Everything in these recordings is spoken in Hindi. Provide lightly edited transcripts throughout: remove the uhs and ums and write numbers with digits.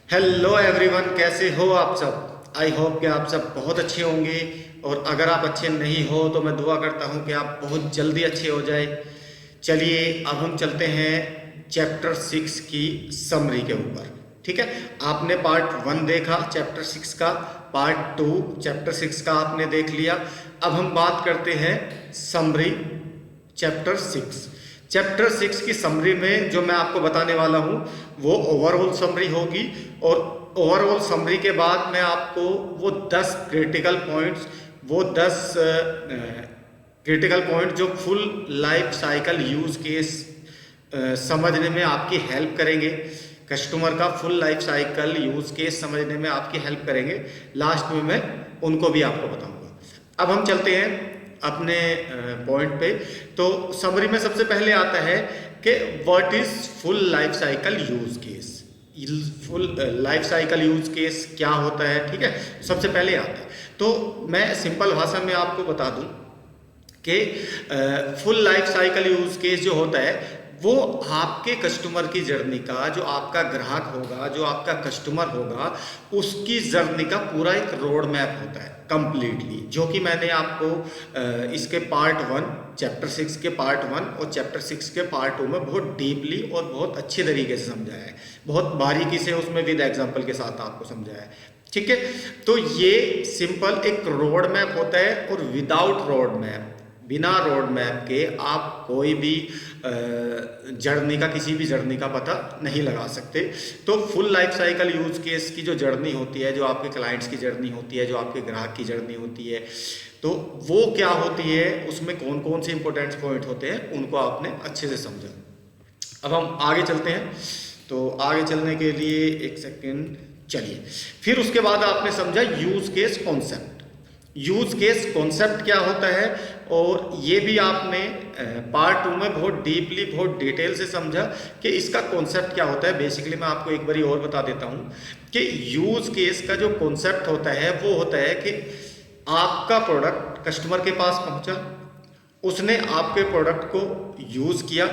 हेलो एवरीवन, कैसे हो आप सब। आई होप कि आप सब बहुत अच्छे होंगे। और अगर आप अच्छे नहीं हो तो मैं दुआ करता हूँ कि आप बहुत जल्दी अच्छे हो जाए। चलिए अब हम चलते हैं चैप्टर 6 की समरी के ऊपर। ठीक है, आपने पार्ट 1 देखा चैप्टर 6 का, पार्ट 2 चैप्टर 6 का आपने देख लिया। अब हम बात करते हैं समरी चैप्टर 6। चैप्टर 6 की समरी में जो मैं आपको बताने वाला हूँ वो ओवरऑल समरी होगी। और ओवरऑल समरी के बाद मैं आपको वो 10 क्रिटिकल पॉइंट्स, वो 10 क्रिटिकल पॉइंट जो full life cycle use case समझने में आपकी हेल्प करेंगे, कस्टमर का full life cycle use case समझने में आपकी हेल्प करेंगे। लास्ट में मैं उनको भी आपको बताऊंगा। अब हम चलते हैं अपने पॉइंट पे। तो समरी में सबसे पहले आता है कि what is full life cycle use case. Full life cycle use case क्या होता है, ठीक है, सबसे पहले आता है। तो मैं सिंपल भाषा में आपको बता दूं कि full life cycle use case जो होता है वो आपके कस्टमर की जर्नी का, जो आपका ग्राहक होगा, जो आपका कस्टमर होगा, उसकी जर्नी का पूरा एक रोड मैप होता है कंप्लीटली, जो कि मैंने आपको इसके पार्ट 1 चैप्टर 6 के पार्ट 1 और चैप्टर 6 के पार्ट 2 में बहुत डीपली और बहुत अच्छे तरीके से समझाया है, बहुत बारीकी से उसमें विद एग्जाम्पल के साथ आपको समझाया है। ठीक है, तो ये सिंपल एक रोड मैप होता है। और विदाउट रोड मैप, बिना रोड मैप के आप कोई भी जर्नी का, किसी भी जर्नी का पता नहीं लगा सकते। तो full life cycle use case की जो जर्नी होती है, जो आपके क्लाइंट्स की जर्नी होती है, जो आपके ग्राहक की जर्नी होती है, तो वो क्या होती है, उसमें कौन कौन से इंपॉर्टेंट पॉइंट होते हैं, उनको आपने अच्छे से समझा। अब हम आगे चलते हैं। तो आगे चलने के लिए एक सेकेंड चलिए। फिर उसके बाद आपने समझा use case concept. Use case concept क्या होता है, और ये भी आपने पार्ट 2 में बहुत डीपली, बहुत डिटेल से समझा कि इसका कॉन्सेप्ट क्या होता है। बेसिकली मैं आपको एक बार और बता देता हूँ कि यूज केस का जो कॉन्सेप्ट होता है वो होता है कि आपका प्रोडक्ट कस्टमर के पास पहुंचा, उसने आपके प्रोडक्ट को यूज़ किया,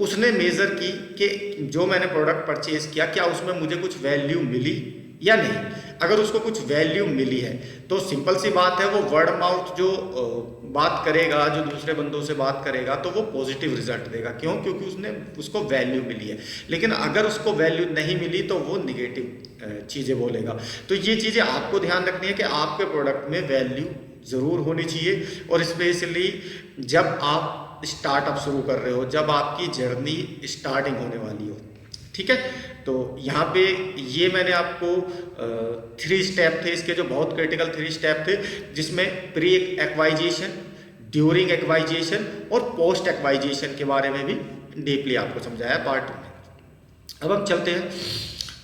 उसने मेज़र की कि जो मैंने प्रोडक्ट परचेज किया क्या उसमें मुझे कुछ वैल्यू मिली या नहीं। अगर उसको कुछ वैल्यू मिली है तो सिंपल सी बात है, वो वर्ड माउथ जो बात करेगा, जो दूसरे बंदों से बात करेगा, तो वो पॉजिटिव रिजल्ट देगा। क्यों? क्योंकि उसको वैल्यू मिली है। लेकिन अगर उसको वैल्यू नहीं मिली तो वो निगेटिव चीज़ें बोलेगा। तो ये चीज़ें आपको ध्यान रखनी है कि आपके प्रोडक्ट में वैल्यू ज़रूर होनी चाहिए। और स्पेशली जब आप स्टार्टअप शुरू कर रहे हो, जब आपकी जर्नी स्टार्टिंग होने वाली हो, ठीक है। तो यहाँ पे ये मैंने आपको 3 स्टेप थे इसके, जो बहुत क्रिटिकल 3 स्टेप थे, जिसमें प्री एक्वाइजेशन, ड्यूरिंग एक्वाइजेशन और पोस्ट एक्वाइजेशन के बारे में भी डीपली आपको समझाया पार्ट 2 में। अब हम चलते हैं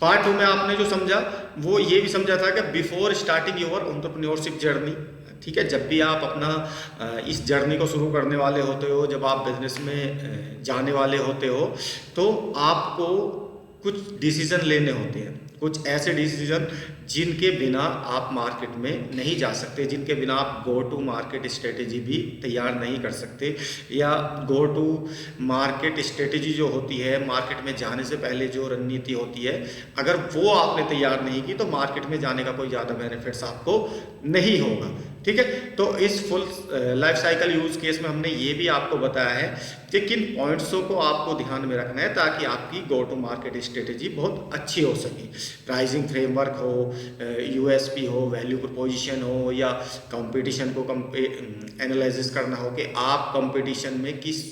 पार्ट 2 में। आपने जो समझा वो ये भी समझा था कि before starting your entrepreneurship journey, ठीक है, जब भी आप अपना इस जर्नी को शुरू करने वाले होते हो, जब आप बिजनेस में जाने वाले होते हो, तो आपको कुछ डिसीजन लेने होते हैं, कुछ ऐसे डिसीजन जिनके बिना आप मार्केट में नहीं जा सकते, जिनके बिना आप गो टू मार्केट स्ट्रेटेजी भी तैयार नहीं कर सकते, या गो टू मार्केट स्ट्रेटेजी जो होती है, मार्केट में जाने से पहले जो रणनीति होती है, अगर वो आपने तैयार नहीं की तो मार्केट में जाने का कोई ज़्यादा बेनिफिट्स आपको नहीं होगा। ठीक है, तो इस full life cycle use case में हमने ये भी आपको बताया है कि किन पॉइंट्सों को आपको ध्यान में रखना है ताकि आपकी गो टू मार्केट स्ट्रेटेजी बहुत अच्छी हो सके। प्राइसिंग फ्रेमवर्क हो, यूएसपी हो, वैल्यू प्रोपोजिशन हो, या कंपटीशन को एनालिसिस करना हो कि आप कंपटीशन में किस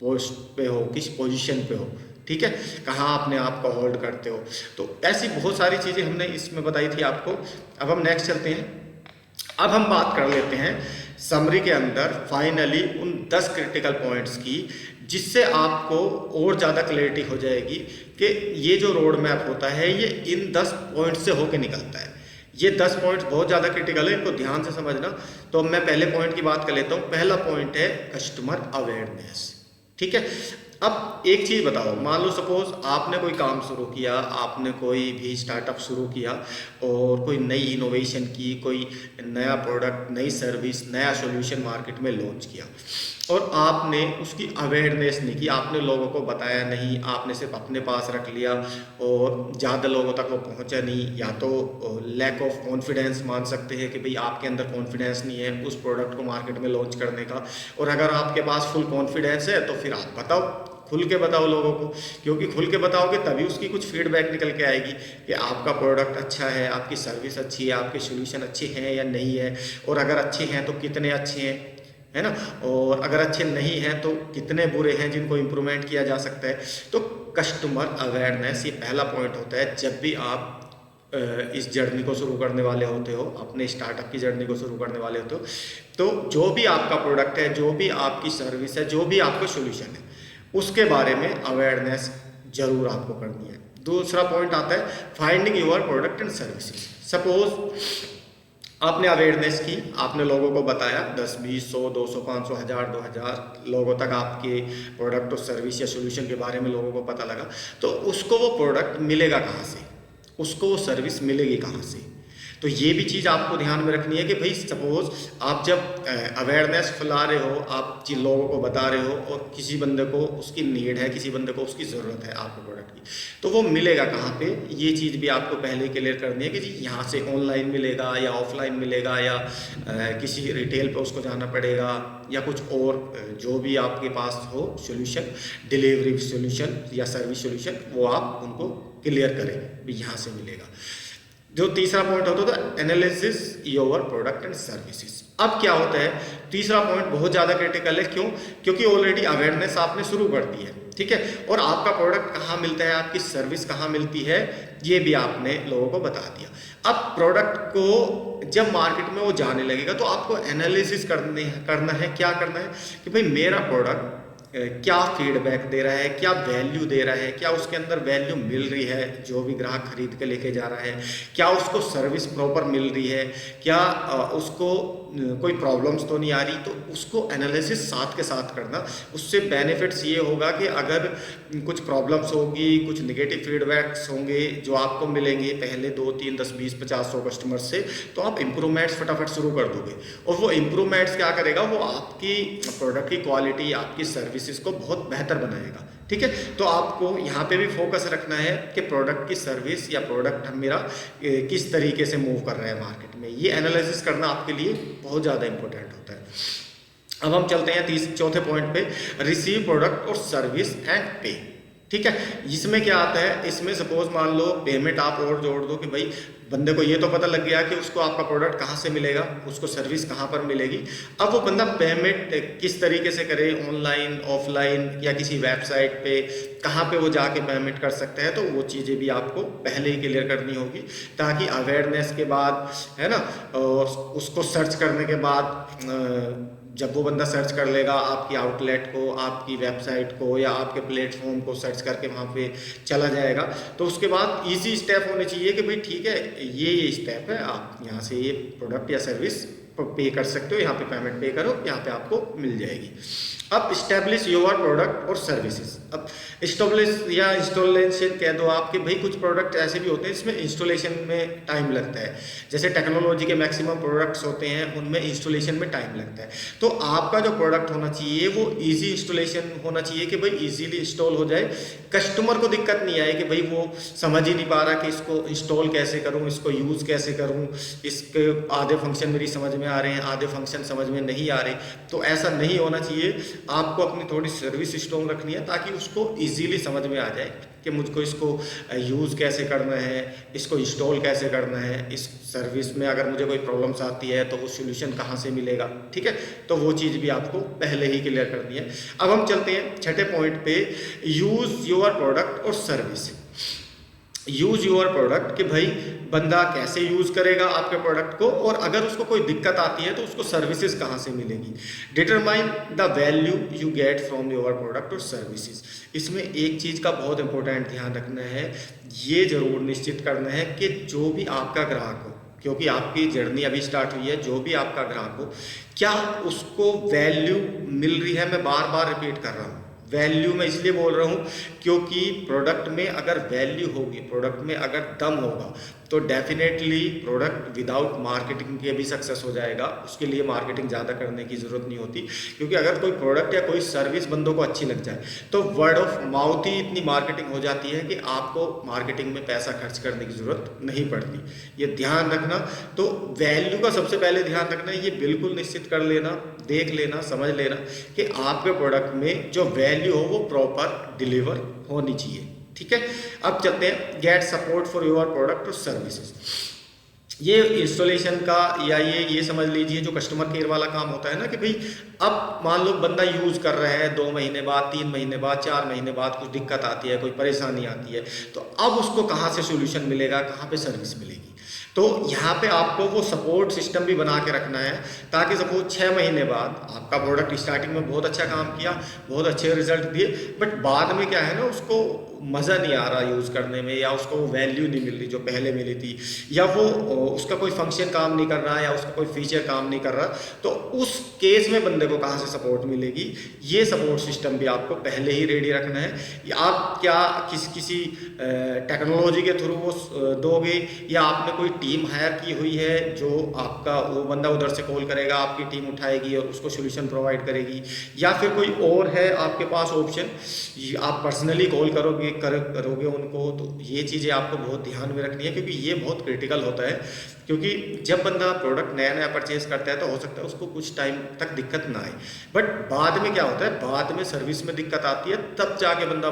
पोस्ट पे हो, किस पोजीशन पे हो, ठीक है, कहाँ अपने आप को होल्ड करते हो। तो ऐसी बहुत सारी चीज़ें हमने इसमें बताई थी आपको। अब हम नेक्स्ट चलते हैं। अब हम बात कर लेते हैं समरी के अंदर फाइनली उन 10 क्रिटिकल पॉइंट्स की, जिससे आपको और ज़्यादा क्लैरिटी हो जाएगी कि ये जो रोड मैप होता है ये इन 10 पॉइंट से होकर निकलता है। ये 10 पॉइंट्स बहुत ज़्यादा क्रिटिकल है, इनको ध्यान से समझना। तो मैं पहले पॉइंट की बात कर लेता हूँ। पहला पॉइंट है कस्टमर अवेयरनेस। ठीक है, अब एक चीज़ बताओ, मान लो सपोज आपने कोई काम शुरू किया, आपने कोई भी स्टार्टअप शुरू किया और कोई नई इनोवेशन की, कोई नया प्रोडक्ट, नई सर्विस, नया सॉल्यूशन मार्केट में लॉन्च किया, और आपने उसकी अवेयरनेस नहीं की, आपने लोगों को बताया नहीं, आपने सिर्फ अपने पास रख लिया और ज़्यादा लोगों तक वो पहुंचा नहीं, या तो लैक ऑफ कॉन्फिडेंस मान सकते हैं कि भाई आपके अंदर कॉन्फिडेंस नहीं है उस प्रोडक्ट को मार्केट में लॉन्च करने का। और अगर आपके पास फुल कॉन्फिडेंस है तो फिर आप बताओ, खुल के बताओ लोगों को, क्योंकि खुल के बताओगे तभी उसकी कुछ फीडबैक निकल के आएगी कि आपका प्रोडक्ट अच्छा है, आपकी सर्विस अच्छी है, आपके सोल्यूशन अच्छे हैं या नहीं है, और अगर अच्छे हैं तो कितने अच्छे हैं, है ना, और अगर अच्छे नहीं हैं तो कितने बुरे हैं जिनको इम्प्रूवमेंट किया जा सकता है। तो कस्टमर अवेयरनेस ये पहला पॉइंट होता है जब भी आप इस जर्नी को शुरू करने वाले होते हो, अपने स्टार्टअप की जर्नी को शुरू करने वाले होते हो। तो जो भी आपका प्रोडक्ट है, जो भी आपकी सर्विस है, जो भी आपका सोल्यूशन है, उसके बारे में अवेयरनेस जरूर आपको करनी है। दूसरा पॉइंट आता है finding your product and services. Suppose आपने अवेयरनेस की, आपने लोगों को बताया, 10, 20, 100, 200, 500, 1000, 2000 लोगों तक आपके प्रोडक्ट और सर्विस या सोल्यूशन के बारे में लोगों को पता लगा, तो उसको वो प्रोडक्ट मिलेगा कहाँ से, उसको वो सर्विस मिलेगी कहाँ से। तो ये भी चीज़ आपको ध्यान में रखनी है कि भाई सपोज आप जब अवेयरनेस फैला रहे हो, आप जिन लोगों को बता रहे हो और किसी बंदे को उसकी नीड है, किसी बंदे को उसकी ज़रूरत है आपके प्रोडक्ट की, तो वो मिलेगा कहाँ पे, ये चीज़ भी आपको पहले क्लियर करनी है कि जी यहाँ से ऑनलाइन मिलेगा या ऑफलाइन मिलेगा या किसी रिटेल पे उसको जाना पड़ेगा या कुछ और जो भी आपके पास हो सोल्यूशन, डिलीवरी सोल्यूशन या सर्विस सोल्यूशन, वो आप उनको क्लियर करें भी यहाँ से मिलेगा। जो तीसरा पॉइंट होता था analysis your product and services. अब क्या होता है, तीसरा पॉइंट बहुत ज़्यादा क्रिटिकल है। क्यों? क्योंकि ऑलरेडी अवेयरनेस आपने शुरू कर दी है, ठीक है, और आपका प्रोडक्ट कहाँ मिलता है, आपकी सर्विस कहाँ मिलती है, ये भी आपने लोगों को बता दिया। अब प्रोडक्ट को जब मार्केट में वो जाने लगेगा तो आपको एनालिसिस करना है। क्या करना है कि भाई मेरा प्रोडक्ट क्या फीडबैक दे रहा है, क्या वैल्यू दे रहा है, क्या उसके अंदर वैल्यू मिल रही है जो भी ग्राहक खरीद के लेके जा रहा है, क्या उसको सर्विस प्रॉपर मिल रही है, क्या उसको कोई प्रॉब्लम्स तो नहीं आ रही। तो उसको एनालिसिस साथ के साथ करना, उससे बेनिफिट्स ये होगा कि अगर कुछ प्रॉब्लम्स होगी, कुछ नेगेटिव फीडबैक्स होंगे जो आपको मिलेंगे पहले 2, 3, 10, 20, 50, 100 कस्टमर से, तो आप इम्प्रूवमेंट्स फटाफट शुरू कर दोगे। और वो इम्प्रूवमेंट्स क्या करेगा, वो आपकी प्रोडक्ट की क्वालिटी, आपकी सर्विसेज को बहुत बेहतर बनाएगा, ठीक है। तो आपको यहाँ पे भी फोकस रखना है कि प्रोडक्ट की सर्विस या प्रोडक्ट मेरा किस तरीके से मूव कर रहा है मार्केट में, ये एनालिसिस करना आपके लिए बहुत ज़्यादा इंपॉर्टेंट होता है। अब हम चलते हैं चौथे पॉइंट पे, रिसीव प्रोडक्ट और सर्विस एंड पे, ठीक है। इसमें क्या आता है, इसमें सपोज मान लो पेमेंट आप और जोड़ दो कि भाई बंदे को ये तो पता लग गया कि उसको आपका प्रोडक्ट कहाँ से मिलेगा, उसको सर्विस कहाँ पर मिलेगी। अब वो बंदा पेमेंट किस तरीके से करे, ऑनलाइन, ऑफलाइन या किसी वेबसाइट पे, कहाँ पे वो जाके पेमेंट कर सकता है, तो वो चीज़ें भी आपको पहले ही क्लियर करनी होगी, ताकि अवेयरनेस के बाद, है ना, और उसको सर्च करने के बाद जब वो बंदा सर्च कर लेगा आपकी आउटलेट को, आपकी वेबसाइट को या आपके प्लेटफॉर्म को सर्च करके वहाँ पे चला जाएगा, तो उसके बाद इजी स्टेप होने चाहिए कि भाई ठीक है ये स्टेप है, आप यहाँ से ये प्रोडक्ट या सर्विस पे कर सकते हो, यहाँ पे पेमेंट पे करो, यहाँ पे आपको मिल जाएगी। अब इस्टेब्लिश योर प्रोडक्ट और सर्विसेज। अब इस्टेब्लिश या इंस्टॉलेशन कह दो आप कि भाई कुछ प्रोडक्ट ऐसे भी होते हैं जिसमें इंस्टॉलेशन में टाइम लगता है, जैसे टेक्नोलॉजी के मैक्सिमम प्रोडक्ट्स होते हैं उनमें इंस्टॉलेशन में टाइम लगता है। तो आपका जो प्रोडक्ट होना चाहिए वो इजी इंस्टॉलेशन होना चाहिए कि भाई इजीली इंस्टॉल हो जाए, कस्टमर को दिक्कत नहीं आए कि भाई वो समझ ही नहीं पा रहा कि इसको इंस्टॉल कैसे करूँ, इसको यूज़ कैसे करूँ, इसके आधे फंक्शन मेरी समझ में आ रहे हैं, आधे फंक्शन समझ में नहीं आ रहे। तो ऐसा नहीं होना चाहिए, आपको अपनी थोड़ी सर्विस स्ट्रॉन्ग रखनी है ताकि उसको इजीली समझ में आ जाए कि मुझको इसको यूज़ कैसे करना है, इसको इंस्टॉल कैसे करना है, इस सर्विस में अगर मुझे कोई प्रॉब्लम्स आती है तो वो सोल्यूशन कहाँ से मिलेगा, ठीक है। तो वो चीज़ भी आपको पहले ही क्लियर करनी है। अब हम चलते हैं छठे पॉइंट पे, यूज़ योर प्रोडक्ट और सर्विस। यूज़ योर प्रोडक्ट कि भाई बंदा कैसे यूज़ करेगा आपके प्रोडक्ट को, और अगर उसको कोई दिक्कत आती है तो उसको सर्विसेज कहाँ से मिलेगी। Determine the value you get from your product और सर्विसेज। इसमें एक चीज़ का बहुत इंपॉर्टेंट ध्यान रखना है, ये ज़रूर निश्चित करना है कि जो भी आपका ग्राहक हो, क्योंकि आपकी जर्नी अभी स्टार्ट हुई है, जो भी आपका ग्राहक हो क्या उसको वैल्यू मिल रही है। मैं बार बार रिपीट कर रहा हूँ, वैल्यू मैं इसलिए बोल रहा हूँ क्योंकि प्रोडक्ट में अगर वैल्यू होगी, प्रोडक्ट में अगर दम होगा, तो डेफिनेटली प्रोडक्ट विदाउट मार्केटिंग के भी सक्सेस हो जाएगा। उसके लिए मार्केटिंग ज़्यादा करने की ज़रूरत नहीं होती, क्योंकि अगर कोई प्रोडक्ट या कोई सर्विस बंदों को अच्छी लग जाए तो वर्ड ऑफ माउथ ही इतनी मार्केटिंग हो जाती है कि आपको मार्केटिंग में पैसा खर्च करने की ज़रूरत नहीं पड़ती। ये ध्यान रखना। तो वैल्यू का सबसे पहले ध्यान रखना, ये बिल्कुल निश्चित कर लेना, देख लेना, समझ लेना कि आपके प्रोडक्ट में जो वैल्यू हो वो प्रॉपर डिलीवर होनी चाहिए। ठीक है, अब चलते हैं get support for your product और सर्विसेज। ये इंस्टॉलेशन का या ये समझ लीजिए जो कस्टमर केयर वाला काम होता है ना, कि भाई अब मान लो बंदा यूज़ कर रहा है, 2 महीने बाद, 3 महीने बाद, 4 महीने बाद कुछ दिक्कत आती है, कोई परेशानी आती है, तो अब उसको कहाँ से सोल्यूशन मिलेगा, कहाँ पे सर्विस मिलेगी। तो यहाँ पे आपको वो सपोर्ट सिस्टम भी बना के रखना है, ताकि सपोज 6 महीने बाद आपका प्रोडक्ट स्टार्टिंग में बहुत अच्छा काम किया, बहुत अच्छे रिजल्ट दिए, बट बाद में क्या है ना, उसको मज़ा नहीं आ रहा यूज़ करने में, या उसको वैल्यू नहीं मिल रही जो पहले मिली थी, या वो उसका कोई फंक्शन काम नहीं कर रहा, या उसका कोई फीचर काम नहीं कर रहा, तो उस केस में बंदे को कहाँ से सपोर्ट मिलेगी। ये सपोर्ट सिस्टम भी आपको पहले ही रेडी रखना है। या आप क्या किसी टेक्नोलॉजी के थ्रू वो दोगे, या आपने कोई टीम हायर की हुई है जो आपका वो बंदा उधर से कॉल करेगा, आपकी टीम उठाएगी और उसको सोल्यूशन प्रोवाइड करेगी, या फिर कोई और है आपके पास ऑप्शन, आप पर्सनली कॉल करोगे उनको। तो ये चीज़ें आपको बहुत ध्यान में रखनी है, क्योंकि ये बहुत क्रिटिकल होता है। क्योंकि जब बंदा प्रोडक्ट नया नया परचेज करता है तो हो सकता है उसको कुछ टाइम तक दिक्कत ना आए, बट बाद में क्या होता है, बाद में सर्विस में दिक्कत आती है, तब जाके बंदा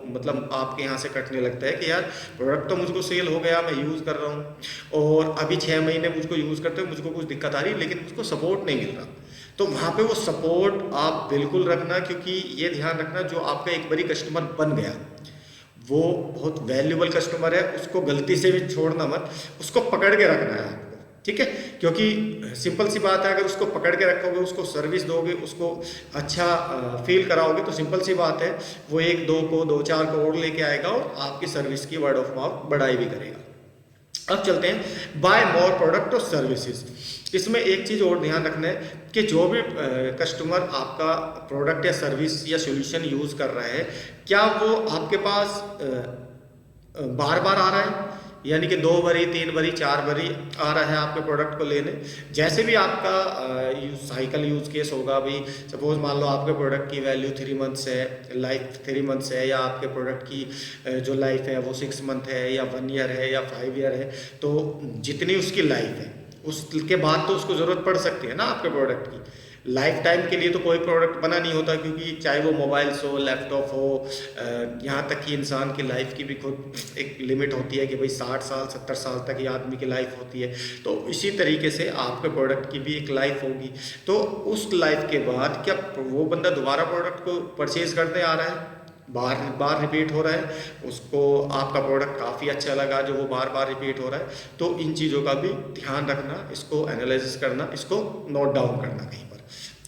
मतलब आपके यहाँ से कटने लगता है कि यार प्रोडक्ट तो मुझको सेल हो गया, मैं यूज़ कर रहा हूँ और अभी 6 महीने मुझको यूज़ करते हुए मुझको कुछ दिक्कत आ रही है, लेकिन मुझको सपोर्ट नहीं मिल रहा। तो वहाँ पे वो सपोर्ट आप बिल्कुल रखना, क्योंकि ये ध्यान रखना, जो आपका एक बारी कस्टमर बन गया वो बहुत वैल्यूबल कस्टमर है, उसको गलती से भी छोड़ना मत, उसको पकड़ के रखना है आपको। ठीक है, क्योंकि सिंपल सी बात है, अगर उसको पकड़ के रखोगे, उसको सर्विस दोगे, उसको अच्छा फील कराओगे, तो सिंपल सी बात है वो 1-2 को 2-4 को और लेके आएगा और आपकी सर्विस की वर्ड ऑफ माउथ बढ़ाई भी करेगा। अब चलते हैं बाय मोर प्रोडक्ट और सर्विसेज। इसमें एक चीज़ और ध्यान रखना है कि जो भी कस्टमर आपका प्रोडक्ट या सर्विस या सॉल्यूशन यूज़ कर रहा है, क्या वो आपके पास बार बार आ रहा है, यानी कि 2 बारी, 3 बारी, 4 बारी आ रहा है आपके प्रोडक्ट को लेने। जैसे भी आपका साइकिल यूज़ केस होगा, भाई सपोज मान लो आपके प्रोडक्ट की वैल्यू 3 मंथ्स है, लाइफ 3 मंथ्स है, या आपके प्रोडक्ट की जो लाइफ है वो 6 मंथ है, या 1 ईयर है, या 5 ईयर है, तो जितनी उसकी लाइफ है उसके बाद तो उसको ज़रूरत पड़ सकती है ना आपके प्रोडक्ट की। लाइफ टाइम के लिए तो कोई प्रोडक्ट बना नहीं होता, क्योंकि चाहे वो मोबाइल्स हो, लैपटॉप हो, यहाँ तक कि इंसान की लाइफ की भी खुद एक लिमिट होती है कि भाई 60 साल 70 साल तक ही आदमी की लाइफ होती है। तो इसी तरीके से आपके प्रोडक्ट की भी एक लाइफ होगी। तो उस लाइफ के बाद क्या वो बंदा दोबारा प्रोडक्ट को परचेज करने आ रहा है, बार बार रिपीट हो रहा है, उसको आपका प्रोडक्ट काफ़ी अच्छा लगा जो वो बार बार रिपीट हो रहा है, तो इन चीज़ों का भी ध्यान रखना, इसको एनालिसिस करना, इसको नोट डाउन करना कहीं पर।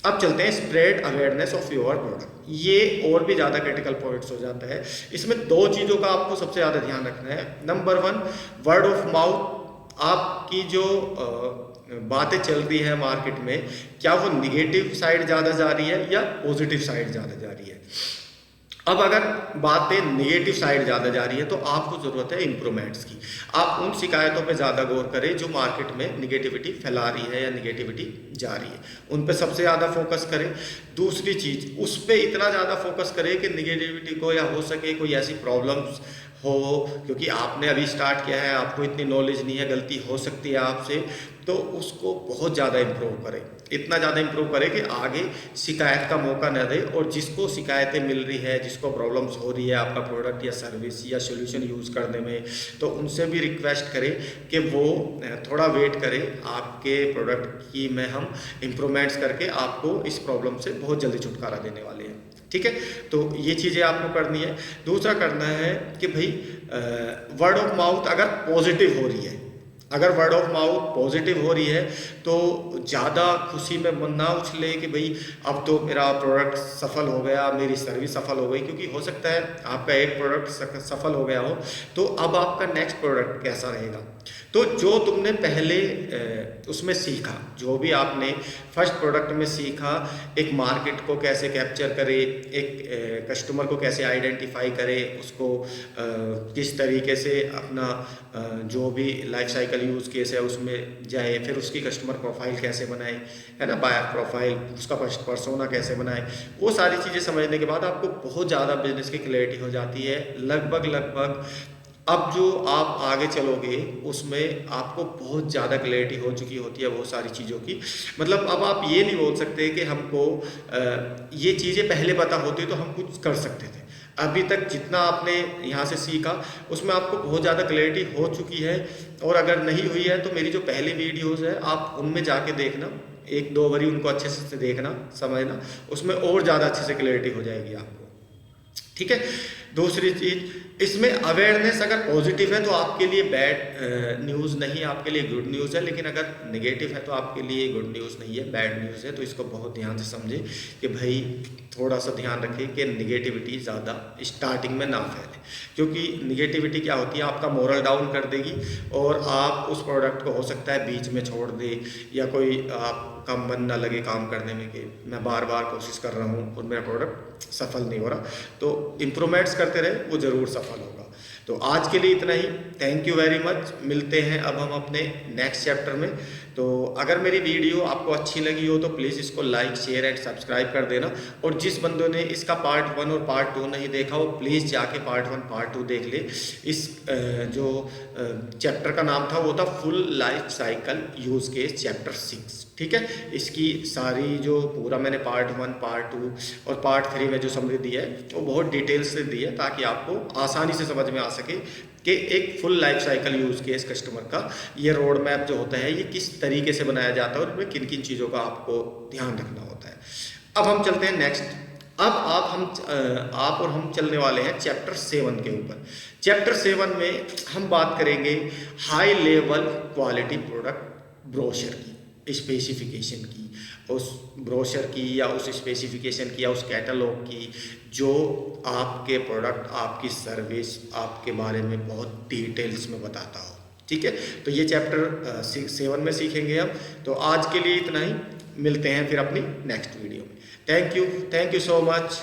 अब चलते हैं spread awareness of your product. ये और भी ज़्यादा क्रिटिकल पॉइंट्स हो जाता है। इसमें 2 चीज़ों का आपको सबसे ज़्यादा ध्यान रखना है। Number 1, word of mouth. आपकी जो बातें चल रही है मार्केट में, क्या वो निगेटिव साइड ज़्यादा जा रही है या पॉजिटिव साइड ज़्यादा जा रही है। अब अगर बातें नेगेटिव साइड ज़्यादा जा रही है तो आपको ज़रूरत है इम्प्रूवमेंट्स की। आप उन शिकायतों पे ज़्यादा गौर करें जो मार्केट में निगेटिविटी फैला रही है या निगेटिविटी जा रही है, उन पे सबसे ज़्यादा फोकस करें। दूसरी चीज़, उस पर इतना ज़्यादा फोकस करें कि निगेटिविटी को, या हो सके कोई ऐसी प्रॉब्लम्स हो, क्योंकि आपने अभी स्टार्ट किया है, आपको इतनी नॉलेज नहीं है, गलती हो सकती है आपसे, तो उसको बहुत ज़्यादा इम्प्रूव करें। इतना ज़्यादा इम्प्रूव करें कि आगे शिकायत का मौका न दे, और जिसको शिकायतें मिल रही है, जिसको प्रॉब्लम्स हो रही है आपका प्रोडक्ट या सर्विस या सॉल्यूशन यूज़ करने में, तो उनसे भी रिक्वेस्ट करें कि वो थोड़ा वेट करें। आपके प्रोडक्ट की में हम इम्प्रूवमेंट्स करके आपको इस प्रॉब्लम से बहुत जल्दी छुटकारा देने वाले हैं। ठीक है, तो ये चीज़ें आपको करनी है। दूसरा करना है कि भाई वर्ड ऑफ माउथ अगर पॉजिटिव हो रही है, अगर वर्ड ऑफ माउथ पॉजिटिव हो रही है तो ज़्यादा खुशी में मन ना उछले कि भाई अब तो मेरा प्रोडक्ट सफल हो गया, मेरी सर्विस सफल हो गई, क्योंकि हो सकता है आपका एक प्रोडक्ट सफल हो गया हो, तो अब आपका नेक्स्ट प्रोडक्ट कैसा रहेगा। तो जो तुमने पहले उसमें सीखा, जो भी आपने फर्स्ट प्रोडक्ट में सीखा, एक मार्केट को कैसे कैप्चर करे, एक कस्टमर को कैसे आइडेंटिफाई करे, उसको किस तरीके से अपना जो भी लाइफ साइकिल यूज़ केस है उसमें जाए, फिर उसकी कस्टमर प्रोफाइल कैसे बनाए, है ना, बायर प्रोफाइल, उसका पर्सोना कैसे बनाए, वो सारी चीज़ें समझने के बाद आपको बहुत ज़्यादा बिजनेस की क्लैरिटी हो जाती है। लगभग अब जो आप आगे चलोगे उसमें आपको बहुत ज़्यादा क्लैरिटी हो चुकी होती है बहुत सारी चीज़ों की। मतलब अब आप ये नहीं बोल सकते कि हमको ये चीज़ें पहले पता होती तो हम कुछ कर सकते थे। अभी तक जितना आपने यहाँ से सीखा उसमें आपको बहुत ज़्यादा क्लैरिटी हो चुकी है, और अगर नहीं हुई है तो मेरी जो पहले वीडियोज़ है आप उनमें जाके देखना, एक दो बारी उनको अच्छे से देखना, समझना, उसमें और ज़्यादा अच्छे से क्लैरिटी हो जाएगी आपको। ठीक है। दूसरी चीज़, इसमें अवेयरनेस अगर पॉजिटिव है तो आपके लिए बैड न्यूज़ नहीं, आपके लिए गुड न्यूज़ है, लेकिन अगर नेगेटिव है तो आपके लिए गुड न्यूज़ नहीं है, बैड न्यूज़ है। तो इसको बहुत ध्यान से समझे कि भाई थोड़ा सा ध्यान रखें कि निगेटिविटी ज़्यादा स्टार्टिंग में ना फैले, क्योंकि निगेटिविटी क्या होती है, आपका मोरल डाउन कर देगी और आप उस प्रोडक्ट को हो सकता है बीच में छोड़ दे, या कोई आपका मन ना लगे काम करने में कि मैं बार बार कोशिश कर रहा हूँ और मेरा प्रोडक्ट सफल नहीं हो रहा। तो इम्प्रूवमेंट्स करते रहे, वो ज़रूर सफल होगा। तो आज के लिए इतना ही। Thank you very much. मिलते हैं अब हम अपने नेक्स्ट चैप्टर में। तो अगर मेरी वीडियो आपको अच्छी लगी हो तो प्लीज़ इसको लाइक, शेयर एंड सब्सक्राइब कर देना, और जिस बंदों ने इसका पार्ट 1 और पार्ट 2 नहीं देखा वो प्लीज़ जाके पार्ट 1 पार्ट 2 देख ले। इस जो चैप्टर का नाम था वो था full life cycle use case chapter 6। ठीक है। इसकी सारी जो पूरा मैंने पार्ट 1, पार्ट 2 और पार्ट 3 में जो समरी दी है वो बहुत डिटेल से दी है, ताकि आपको आसानी से समझ में आ सके कि एक full life cycle use case customer का ये रोड मैप जो होता है ये किस तरीके से बनाया जाता है और इसमें किन किन चीज़ों का आपको ध्यान रखना होता है। अब हम चलते हैं नेक्स्ट। अब आप और हम चलने वाले हैं चैप्टर 7 के ऊपर। चैप्टर 7 में हम बात करेंगे high level quality product brochure की, स्पेसिफिकेशन की, उस ब्रोशर की या उस स्पेसिफिकेशन की या उस कैटलॉग की जो आपके प्रोडक्ट, आपकी सर्विस, आपके बारे में बहुत डिटेल्स में बताता हो। ठीक है। तो ये चैप्टर 7 में सीखेंगे हम। तो आज के लिए इतना ही, मिलते हैं फिर अपनी नेक्स्ट वीडियो में। Thank you so much.